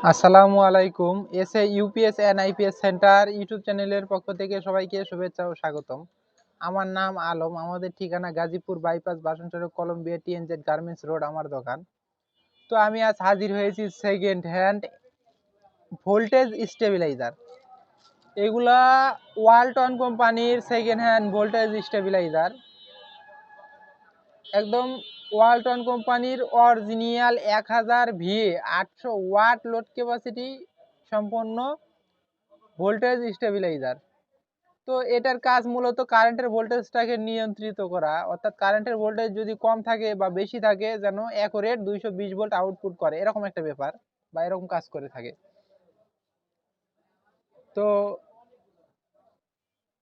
আসসালামু আলাইকুম। SA UPS and IPS centre YouTube চ্যানেলের পক্ষ থেকে সবাইকে শুভেচ্ছা ও স্বাগতম। আমার নাম আলম। আমাদের ঠিকানা গাজীপুর বাইপাস বাসনচরক কলম্বিয়া টিএনজেড গার্মেন্টস রোড আমার দোকান। তো আমি আজ হাজির হয়েছি সেকেন্ড হ্যান্ড ভোল্টেজ স্টেবিলাইজার। এগুলা ওয়ালটন কোম্পানির সেকেন্ড হ্যান্ড ভোল্টেজ স্টেবিলাইজার। একদম ওয়ালটন কোম্পানির original 1000 VA 800 watt load capacity সম্পন্ন ভোল্টেজ স্টেবিলাইজার। তো এটার কাজ মূলত কারেন্টের ভোল্টেজটাকে নিয়ন্ত্রিত করা, অর্থাৎ কারেন্টের ভোল্টেজ যদি কম থাকে বা বেশি থাকে যেন অ্যাকুরেট 220 ভোল্ট আউটপুট করে, এরকম একটা ব্যাপার বা এরকম কাজ করে থাকে। তো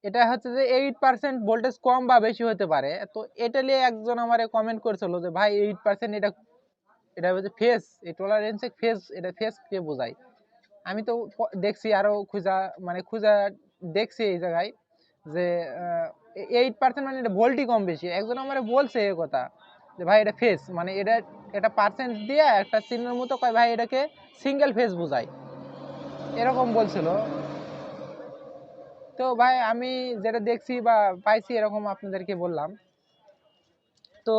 এটা হচ্ছে যে 8% ভোল্টেজ কম বা বেশি হতে পারে। তো এটা নিয়ে একজন আমারে কমেন্ট করেছিল যে ভাই 8% এটা এটা হচ্ছে ফেজ, এই টলারেন্সে ফেজ, এটা ফেজ কে বোঝায়। আমি তো দেখছি আরো খুঁজা দেখছি এই জায়গায় যে 8% মানে এটা ভোল্টই কম বেশি। একজন আমার বলছে এই কথা যে ভাই এটা ফেজ, মানে এটা এটা পার্সেন্ট দিয়ে একটা চিহ্নের মতো কয় ভাই এটাকে সিঙ্গেল ফেজ বোঝায়, এরকম বলছিল। তো ভাই আমি যেটা দেখছি বা পাইছি এরকম আপনাদেরকে বললাম। তো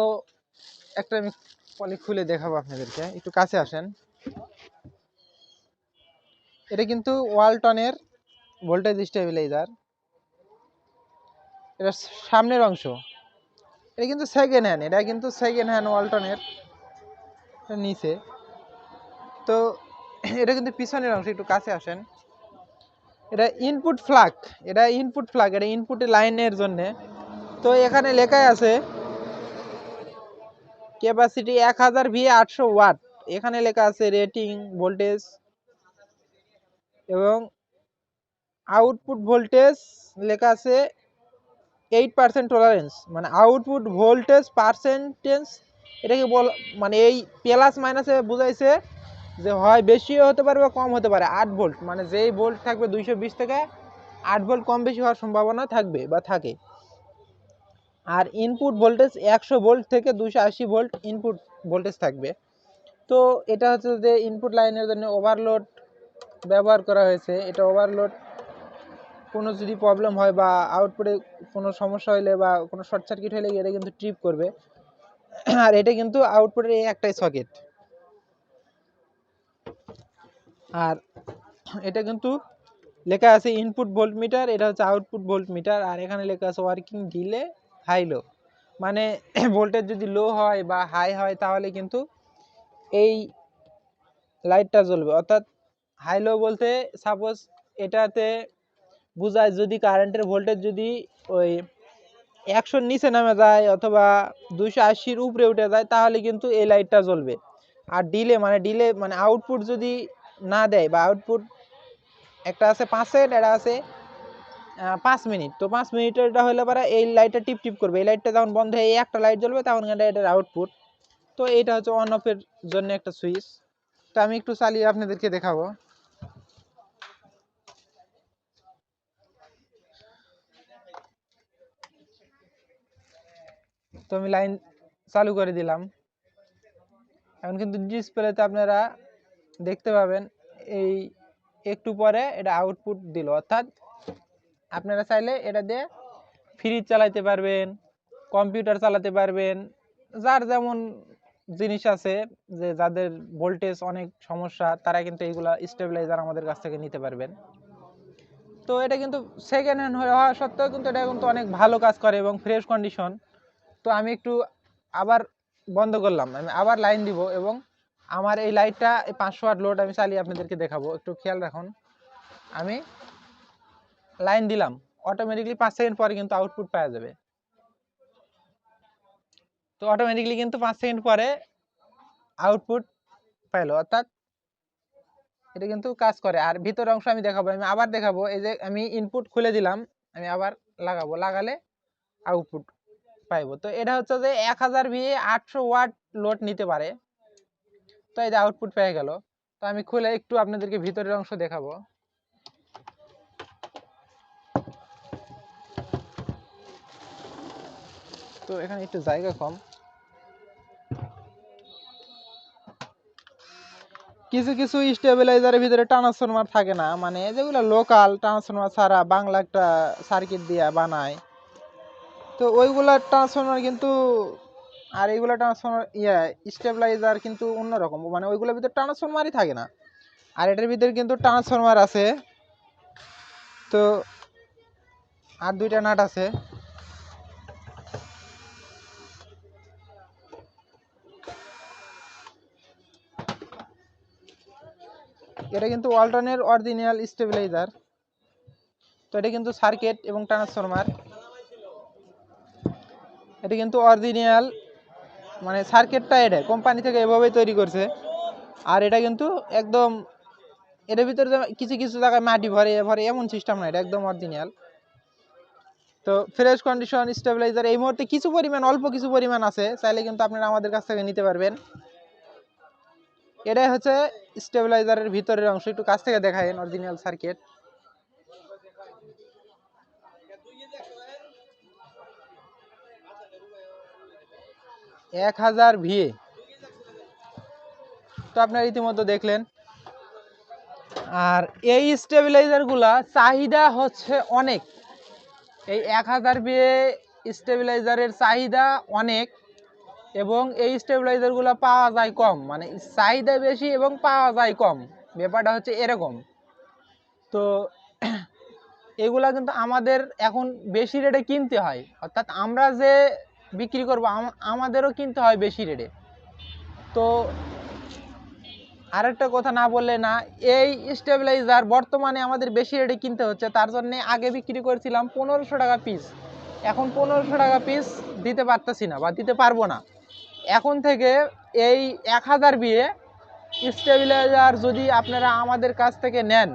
একটা আমি পলি খুলে দেখাবো আপনাদেরকে, একটু কাছে আসেন। এটা কিন্তু ওয়ালটনের ভোল্টেজ স্টেবিলাইজার, এটা সামনের অংশ। এটা কিন্তু সেকেন্ড হ্যান্ড, এটা কিন্তু সেকেন্ড হ্যান্ড ওয়ালটনের নিচে। তো এটা কিন্তু পিছনের অংশ, একটু কাছে আসেন। এটা ইনপুট ফ্লাগ, এটা ইনপুট ফ্লাগ, এটা ইনপুট লাইনের জন্য। তো এখানে লেখাই আছে ক্যাপাসিটি 1000 ভি 800 ওয়াট। এখানে লেখা আছে রেটিং ভোল্টেজ এবং আউটপুট ভোল্টেজ লেখা আছে 8% টলারেন্স, মানে আউটপুট ভোল্টেজ পার্সেন্টেজ। এটাকে মানে এই প্লাস মাইনাসে বুঝাইছে যে হয় বেশিও হতে পারে বা কম হতে পারে। 8 ভোল্ট মানে যেই ভোল্ট থাকবে 220 থেকে 8 ভোল্ট কম বেশি হওয়ার সম্ভাবনা থাকবে বা থাকে। আর ইনপুট ভোল্টেজ 100 ভোল্ট থেকে 280 ভোল্ট ইনপুট ভোল্টেজ থাকবে। তো এটা হচ্ছে যে ইনপুট লাইনের জন্য ওভারলোড ব্যবহার করা হয়েছে। এটা ওভারলোড কোনো যদি প্রবলেম হয় বা আউটপুটে কোনো সমস্যা হলে বা কোনো শর্ট সার্কিট হলে এটা কিন্তু ট্রিপ করবে। আর এটা কিন্তু আউটপুটের এই একটাই সকেট। আর এটা কিন্তু লেখা আছে ইনপুট ভোল্ট মিটার, এটা হচ্ছে আউটপুট ভোল্ট মিটার। আর এখানে লেখা আছে ওয়ার্কিং ডিলে হাই লো, মানে ভোল্টেজ যদি লো হয় বা হাই হয় তাহলে কিন্তু এই লাইটটা জ্বলবে। অর্থাৎ হাই লো বলতে সাপোজ এটাতে বুঝায় যদি কারেন্টের ভোল্টেজ যদি ওই 100 নিচে নামে যায় অথবা 280-র উপরে উঠে যায় তাহলে কিন্তু এই লাইটটা জ্বলবে। আর ডিলে মানে আউটপুট যদি না দেয় বা আউটপুট একটা আছে 5 সেকেন্ড, এটা আছে 5 মিনিট, তো 5 মিনিটের এটা হলে পরে এই লাইটটা টিপ টিপ করবে। এই লাইটটা যখন বন্ধ হয়ে এই একটা লাইট জ্বলবে তখন এটার আউটপুট। তো এটা হচ্ছে অন অফের জন্য একটা সুইচ। তো আমি একটু চালিয়ে আপনাদেরকে দেখাবো। তো আমি লাইন চালু করে দিলাম। এখন কিন্তু ডিসপ্লেতে আপনারা দেখতে পাবেন এই একটু পরে এটা আউটপুট দিল। অর্থাৎ আপনারা চাইলে এটা দিয়ে ফ্রিজ চালাতে পারবেন, কম্পিউটার চালাতে পারবেন, যার যেমন জিনিস আছে, যে যাদের ভোল্টেজ অনেক সমস্যা তারা কিন্তু এইগুলা স্টেবিলাইজার আমাদের কাছ থেকে নিতে পারবেন। তো এটা কিন্তু সেকেন্ড হ্যান্ড হওয়া সত্ত্বেও কিন্তু এটা কিন্তু অনেক ভালো কাজ করে এবং ফ্রেশ কন্ডিশন। তো আমি একটু আবার বন্ধ করলাম, আমি আবার লাইন দিব এবং আমার এই লাইটটা 500 ওয়াট লোড আমি চালিয়ে আপনাদেরকে দেখাবো। একটু খেয়াল রাখুন। আমি লাইন দিলাম, অটোমেটিকলি 5 সেকেন্ড পরে কিন্তু আউটপুট পাওয়া যাবে। তো অটোমেটিকলি কিন্তু 5 সেকেন্ড পরে আউটপুট পাইলো, অর্থাৎ এটা কিন্তু কাজ করে। আর ভিতরের অংশ আমি দেখাবো, আমি আবার দেখাবো। এই যে আমি ইনপুট খুলে দিলাম, আমি আবার লাগাবো, লাগালে আউটপুট পাইবো। তো এটা হচ্ছে যে 1000 ভিএ 800 ওয়াট লোড নিতে পারে। তো এই যে আউটপুট পেয়ে গেল। তো আমি খুলে একটু আপনাদেরকে ভিতরের অংশ দেখাবো। তো এখানে একটু জায়গা কম। কিছু কিছু স্টেবিলাইজারের ভিতরে ট্রান্সফরমার থাকে না, মানে যেগুলো লোকাল ট্রান্সফরমার ছাড়া বাংলা একটা সার্কিট দিয়ে বানায়, তো ওইগুলা ট্রান্সফরমার কিন্তু, আর এইগুলা ট্রান্সফরমার স্টেবিলাইজার কিন্তু অন্যরকম, মানে ওইগুলোর ভিতরে ট্রান্সফরমারই থাকে না, আর এটার ভিতরে কিন্তু ট্রান্সফরমার আছে। তো আর দুইটা নাট আছে। এটা কিন্তু ওয়ালটনের অরিজিনাল স্টেবিলাইজার। তো এটা কিন্তু সার্কিট এবং ট্রান্সফরমার, এটা কিন্তু অরিজিনাল, মানে সার্কিটটা এটা কোম্পানি থেকে এভাবেই তৈরি করছে। আর এটা কিন্তু একদম, এটার ভিতরে কিছু কিছু জায়গায় মাটি ভরে ভরে এমন সিস্টেম না, এটা একদম অরিজিনাল। তো ফ্রেশ কন্ডিশন স্টেবিলাইজার এই মুহূর্তে কিছু পরিমাণ, অল্প কিছু পরিমাণ আছে, চাইলে কিন্তু আপনারা আমাদের কাছ থেকে নিতে পারবেন। এটাই হচ্ছে স্টেবিলাইজারের ভিতরের অংশ, একটু কাছ থেকে দেখায়েন অরিজিনাল সার্কিট। এক 1000 VA। তো আপনারা ইতিমধ্যে দেখলেন। আর এই স্টেবিলাইজারগুলা চাহিদা হচ্ছে অনেক, এই 1000 VA স্টেবিলাইজারের চাহিদা অনেক, এবং এই স্টেবিলাইজারগুলো পাওয়া যায় কম, মানে চাহিদা বেশি এবং পাওয়া যায় কম, ব্যাপারটা হচ্ছে এরকম। তো এগুলা কিন্তু আমাদের এখন বেশি রেটে কিনতে হয়, অর্থাৎ আমরা যে বিক্রি করব আমাদেরও কিনতে হয় বেশি রেটে। তো আরেকটা কথা না বললে না, এই স্টেবিলাইজার বর্তমানে আমাদের বেশি রেটে কিনতে হচ্ছে, তার জন্য আগে বিক্রি করছিলাম 1500 টাকা পিস, এখন 1500 টাকা পিস দিতে পারতেছি না বা দিতে পারবো না। এখন থেকে এই 1000 VA স্টেবিলাইজার যদি আপনারা আমাদের কাছ থেকে নেন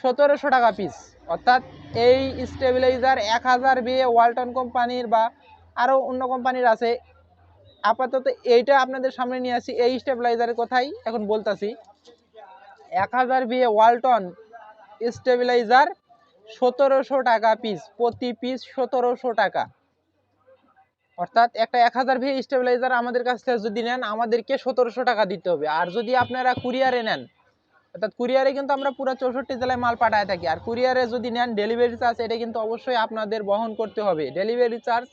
1700 টাকা পিস, অর্থাৎ এই স্টেবিলাইজার 1000 VA ওয়ালটন কোম্পানির বা আরও অন্য কোম্পানির আছে, আপাতত এইটা আপনাদের সামনে নিয়ে আসি, এই স্টেবিলাইজারের কথাই এখন বলতেছি। 1000 VA ওয়ালটন স্টেবিলাইজার 1700 টাকা পিস, প্রতি পিস 1700 টাকা, অর্থাৎ একটা 1000 VA স্টেবিলাইজার আমাদের কাছ থেকে যদি নেন আমাদেরকে 1700 টাকা দিতে হবে। আর যদি আপনারা কুরিয়ারে নেন, অর্থাৎ কুরিয়ারে কিন্তু আমরা পুরো 64 জেলায় মাল পাঠায় থাকি, আর কুরিয়ারে যদি নেন ডেলিভারি চার্জ এটা কিন্তু অবশ্যই আপনাদের বহন করতে হবে। ডেলিভারি চার্জ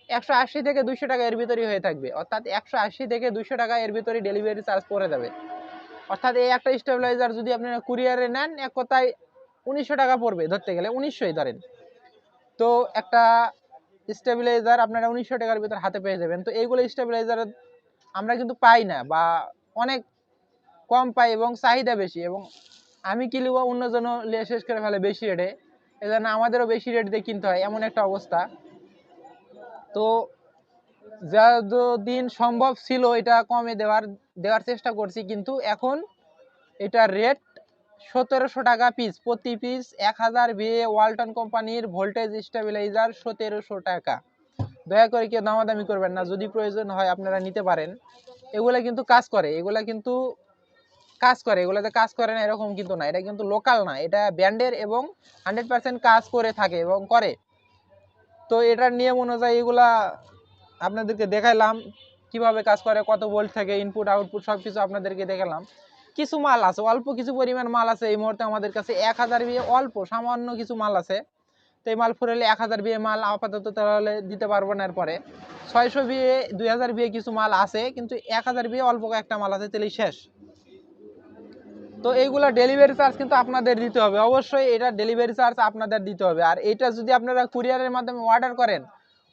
180 থেকে 200 টাকা এর ভিতরেই হয়ে থাকবে, অর্থাৎ 180 থেকে 200 টাকা এর ভিতরে ডেলিভারি চার্জ পড়ে যাবে। অর্থাৎ এই একটা স্টেবিলাইজার যদি আপনারা কুরিয়ারে নেন এক কথায় 1900 টাকা পড়বে, ধরতে গেলে 1900ই ধরেন। তো একটা স্টেবিলাইজার আপনারা 1900 টাকার ভিতর হাতে পেয়ে যাবেন। তো এইগুলো স্টেবিলাইজার আমরা কিন্তু পাই না, বা অনেক কম পাই এবং চাহিদা বেশি, এবং আমি কি লিব অন্যজন শেষ করে ফেলে বেশি রেটে, এজন্য আমাদেরও বেশি রেট দিয়ে কিনতে হয়, এমন একটা অবস্থা। তো যতদিন সম্ভব ছিল এটা কমে দেওয়ার চেষ্টা করছি, কিন্তু এখন এটা রেট 1700 টাকা পিস, প্রতি পিস 1000 VA ওয়ালটন কোম্পানির ভোল্টেজ স্টেবিলাইজার 1700 টাকা। দয়া করে কেউ দামাদামি করবেন না, যদি প্রয়োজন হয় আপনারা নিতে পারেন। এগুলা কিন্তু কাজ করে, এগুলা কিন্তু কাজ করে, এগুলাতে কাজ করে না এরকম কিন্তু না, এটা কিন্তু লোকাল না, এটা ব্র্যান্ডের এবং 100% কাজ করে থাকে এবং করে। তো এটার নিয়ম অনুযায়ী এগুলা আপনাদেরকে দেখাইলাম কিভাবে কাজ করে, কত ভোল্ট থেকে ইনপুট আউটপুট সবকিছু আপনাদেরকে দেখালাম। কিছু মাল আছে, অল্প কিছু পরিমাণ মাল আছে এই মুহূর্তে আমাদের কাছে, 1000 VA অল্প সামান্য কিছু মাল আছে। তো এই মাল ফুরালে 1000 VA মাল আপাতত তাহলে দিতে পারবো না, এরপরে 600 VA 2000 VA কিছু মাল আছে, কিন্তু 1000 VA অল্প কয়েকটা মাল আছে, তাহলেই শেষ। তো এইগুলা ডেলিভারি চার্জ কিন্তু আপনাদের দিতে হবে, অবশ্যই এটা ডেলিভারি চার্জ আপনাদের দিতে হবে। আর এটা যদি আপনারা কুরিয়ারের মাধ্যমে অর্ডার করেন,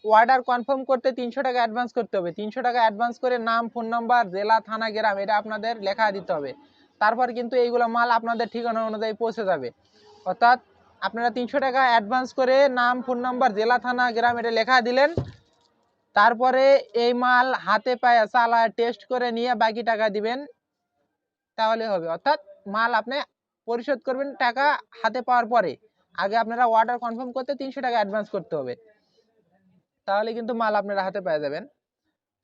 অর্ডার কনফার্ম করতে 300 টাকা অ্যাডভান্স করতে হবে। 300 টাকা অ্যাডভান্স করে নাম, ফোন নাম্বার, জেলা, থানা, গ্রাম এটা আপনাদের লেখা দিতে হবে। তারপর কিন্তু এইগুলো মাল আপনাদের ঠিকানা অনুযায়ী পৌঁছে যাবে। অর্থাৎ আপনারা 300 টাকা অ্যাডভান্স করে নাম, ফোন নাম্বার, জেলা, থানা, গ্রাম এটা লেখা দিলেন, তারপরে এই মাল হাতে পায়ে চালায় টেস্ট করে নিয়ে বাকি টাকা দিবেন, তাহলে হবে। অর্থাৎ মাল আপনি পরিশোধ করবেন টাকা হাতে পাওয়ার পরে, আগে আপনারা অর্ডার কনফার্ম করতে 300 টাকা অ্যাডভান্স করতে হবে, তাহলে কিন্তু মাল আপনারা হাতে পেয়ে যাবেন।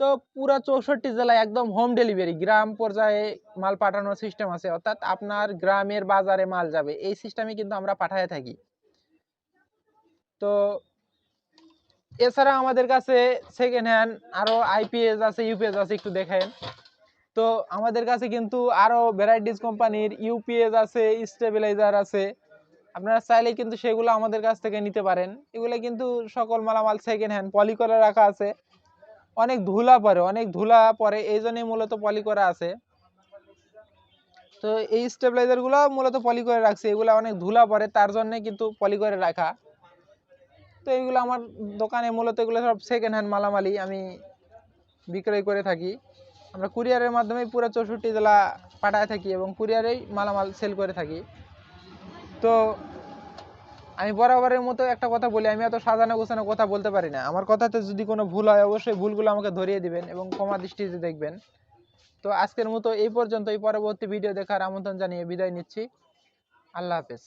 তো পুরো 64 জেলায় একদম হোম ডেলিভারি, গ্রাম পর্যায়ে মাল পাঠানোর সিস্টেম আছে, অর্থাৎ আপনার গ্রামের বাজারে মাল যাবে এই সিস্টেমে কিন্তু আমরা পাঠায় থাকি। তো এছাড়া আমাদের কাছে সেকেন্ড হ্যান্ড আরো আইপিএস আছে, ইউপিএস আছে, একটু দেখেন। তো আমাদের কাছে কিন্তু আরও ভ্যারাইটিস কোম্পানির ইউপিএস আছে, স্টেবিলাইজার আছে, আপনারা চাইলে কিন্তু সেগুলো আমাদের কাছ থেকে নিতে পারেন। এগুলো কিন্তু সকল মালামাল সেকেন্ড হ্যান্ড, পলি করে রাখা আছে। অনেক ধুলা পড়ে এই জন্যই মূলত পলি করা আছে। তো এই স্টেবিলাইজারগুলো মূলত পলি করে রাখছে, এগুলো অনেক ধুলা পড়ে তার জন্য কিন্তু পলি করে রাখা। তো এইগুলো আমার দোকানে মূলত এগুলো সব সেকেন্ড হ্যান্ড মালামালই আমি বিক্রয় করে থাকি। আমরা কুরিয়ারের মাধ্যমে পুরো 64 জেলা পাঠায় থাকি এবং কুরিয়ারেই মালামাল সেল করে থাকি। তো আমি বরাবরের মতো একটা কথা বলি, আমি এত সাজানো গোছানো কথা বলতে পারি না। আমার কথাতে যদি কোনো ভুল হয় অবশ্যই ভুলগুলো আমাকে ধরিয়ে দিবেন এবং ক্ষমা দৃষ্টিতে দেখবেন। তো আজকের মতো এই পর্যন্তই, পরবর্তী ভিডিও দেখার আমন্ত্রণ জানিয়ে বিদায় নিচ্ছি। আল্লাহ হাফেজ।